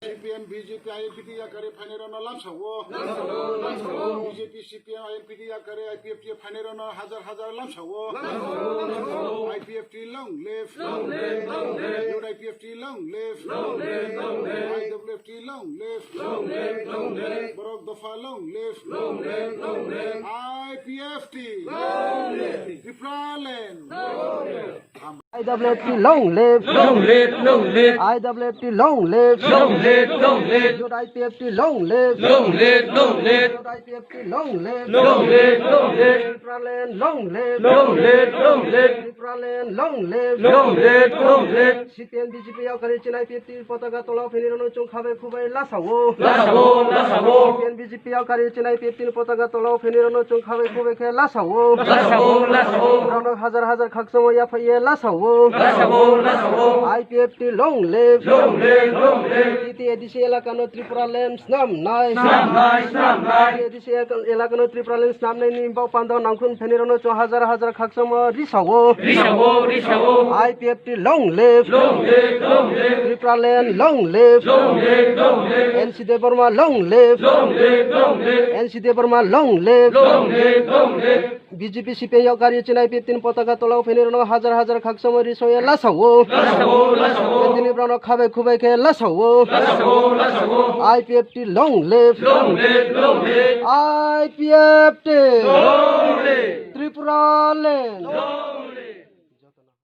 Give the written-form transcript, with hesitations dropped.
CPM, BJP, INPT yakare phanerano lamsawo. BJP, CPM, INPT yakare IPFT phanerano hazar lamsawo. IPFT long live. IPFT long live. IWFT long live. Borok Dofa long live. IPFT Tripuralen. IWFT long live. IWFT long live. IPFT long live. IPFT long live. Tripuralen long live. Tripuralen long live. CPM BJP yakare Chennai IPFT পতাকা তোলা ফেনিরানো চং খাবে খুবই লাসাও CPM BJP yakare Chennai IPFT পতাকা তোলা ফেনিরানো চং খাবে খুবই খে লাসাও হাজার খাকসমো ইয়াফাইয়ে লাসাও IPFT long live. ইতি এদিশে এলাকানো ত্রিপুরালেন স্নাম নাই এদিশে এলাকানো ত্রিপুরালেন স্নাম নাই নিম্বাও পান্দাও নাংখুন ফেনিরানো চং হাজার খাকসমো রিসাও IPFT long live. Tripuralen long live. NC Devarma long live. NC Devarma long live. BJP CPM yakare Chennai IPFT পতাকা তোলাও ফেনিরানো হাজার খাকসমো রিসাও লাসাও তিনি প্রাণ খাবে খুবে খে লাসাও IPFT long live. IPFT Tripuralen